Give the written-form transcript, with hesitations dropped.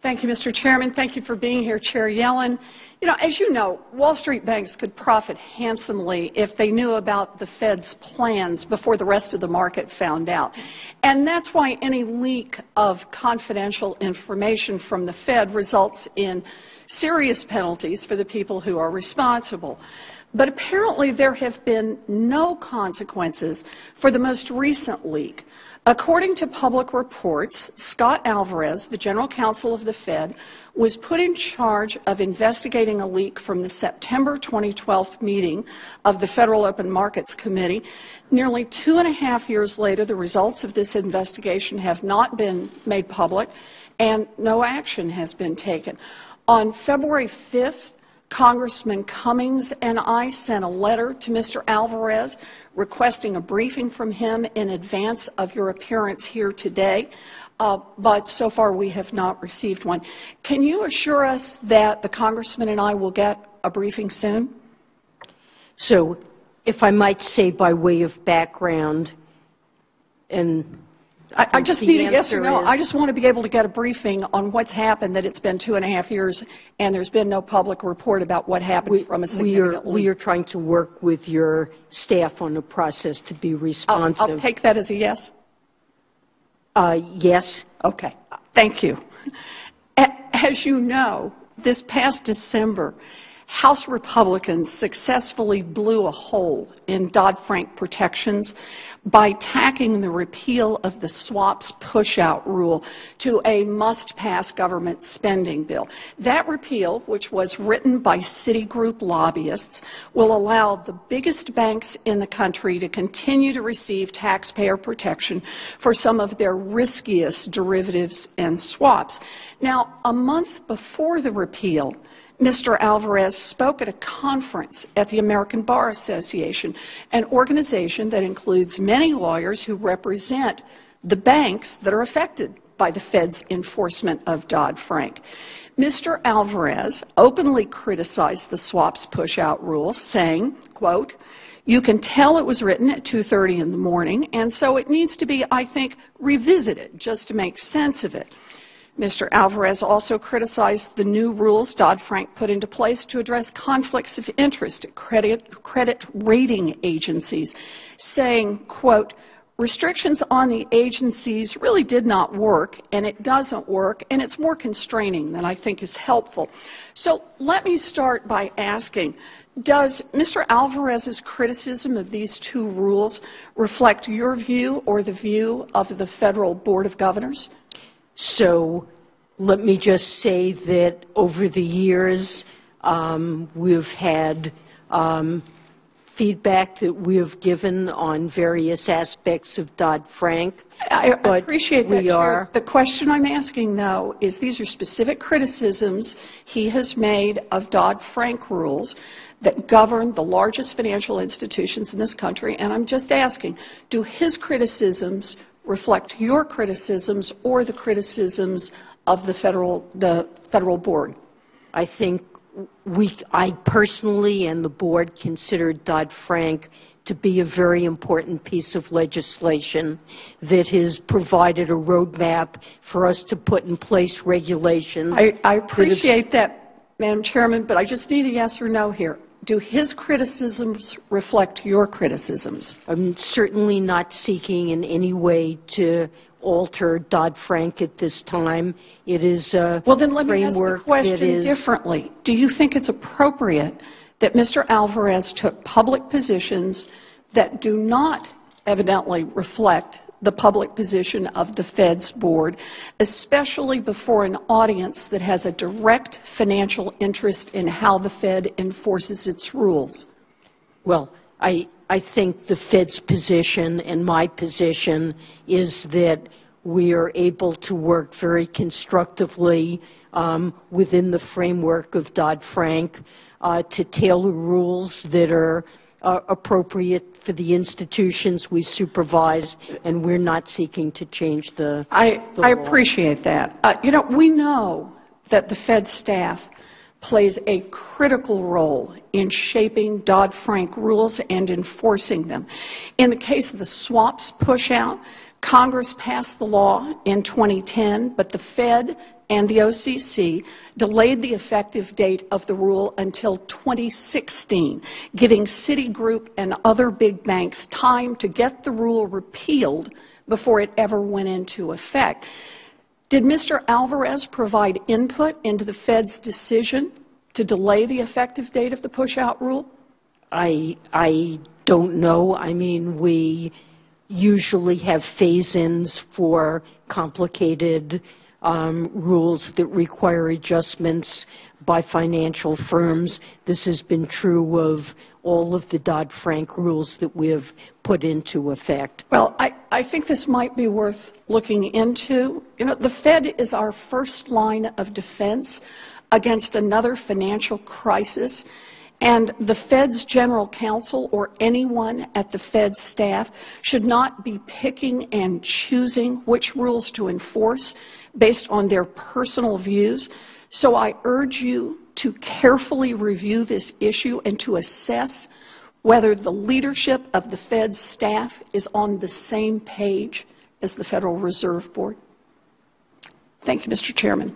Thank you, Mr. Chairman. Thank you for being here, Chair Yellen. You know, as you know, Wall Street banks could profit handsomely if they knew about the Fed's plans before the rest of the market found out. And that's why any leak of confidential information from the Fed results in serious penalties for the people who are responsible. But apparently there have been no consequences for the most recent leak. According to public reports, Scott Alvarez, the general counsel of the Fed, was put in charge of investigating a leak from the September 2012 meeting of the Federal Open Markets Committee. Nearly 2.5 years later, the results of this investigation have not been made public, and no action has been taken. On February 5th, Congressman Cummings and I sent a letter to Mr. Alvarez requesting a briefing from him in advance of your appearance here today, but so far we have not received one. Can you assure us that the Congressman and I will get a briefing soon? So, if I might say by way of background, and I just need a yes or no. I just want to be able to get a briefing on what's happened, that it's been 2.5 years and there's been no public report about what happened from a significant leak. We are trying to work with your staff on the process to be responsive. I'll take that as a yes. Yes. Okay. Thank you. As you know, this past December, House Republicans successfully blew a hole in Dodd-Frank protections by tacking the repeal of the swaps push-out rule to a must-pass government spending bill. That repeal, which was written by Citigroup lobbyists, will allow the biggest banks in the country to continue to receive taxpayer protection for some of their riskiest derivatives and swaps. Now, a month before the repeal, Mr. Alvarez spoke at a conference at the American Bar Association, an organization that includes many lawyers who represent the banks that are affected by the Fed's enforcement of Dodd-Frank. Mr. Alvarez openly criticized the swaps push-out rule, saying, quote, "You can tell it was written at 2:30 in the morning, and so it needs to be, I think, revisited just to make sense of it." Mr. Alvarez also criticized the new rules Dodd-Frank put into place to address conflicts of interest at credit rating agencies, saying, quote, "Restrictions on the agencies really did not work, and it doesn't work, and it's more constraining than I think is helpful." So let me start by asking, does Mr. Alvarez's criticism of these two rules reflect your view or the view of the Federal Board of Governors? So let me just say that over the years, we've had feedback that we have given on various aspects of Dodd-Frank. I appreciate that, Chair. The question I'm asking, though, is these are specific criticisms he has made of Dodd-Frank rules that govern the largest financial institutions in this country, and I'm just asking, do his criticisms reflect your criticisms or the criticisms of the federal board? I think I personally and the board considered Dodd-Frank to be a very important piece of legislation that has provided a roadmap for us to put in place regulations. I appreciate that, Madam Chairman, but I just need a yes or no here. Do his criticisms reflect your criticisms? I'm certainly not seeking in any way to alter Dodd-Frank at this time. It is a well, then let me ask the question differently. Do you think it's appropriate that Mr. Alvarez took public positions that do not evidently reflect the public position of the Fed's board, especially before an audience that has a direct financial interest in how the Fed enforces its rules? Well, I think the Fed's position and my position is that we are able to work very constructively within the framework of Dodd-Frank to tailor rules that are appropriate for the institutions we supervise, and we're not seeking to change the law. I appreciate that. You know, we know that the Fed staff plays a critical role in shaping Dodd-Frank rules and enforcing them. In the case of the swaps push-out, Congress passed the law in 2010, but the Fed and the OCC delayed the effective date of the rule until 2016, giving Citigroup and other big banks time to get the rule repealed before it ever went into effect. Did Mr. Alvarez provide input into the Fed's decision to delay the effective date of the push-out rule? I don't know. I mean, we usually have phase-ins for complicated rules that require adjustments by financial firms. This has been true of all of the Dodd-Frank rules that we have put into effect. Well, I think this might be worth looking into. You know, the Fed is our first line of defense against another financial crisis, and the Fed's general counsel or anyone at the Fed staff should not be picking and choosing which rules to enforce based on their personal views. So I urge you to carefully review this issue and to assess whether the leadership of the Fed's staff is on the same page as the Federal Reserve Board. Thank you, Mr. Chairman.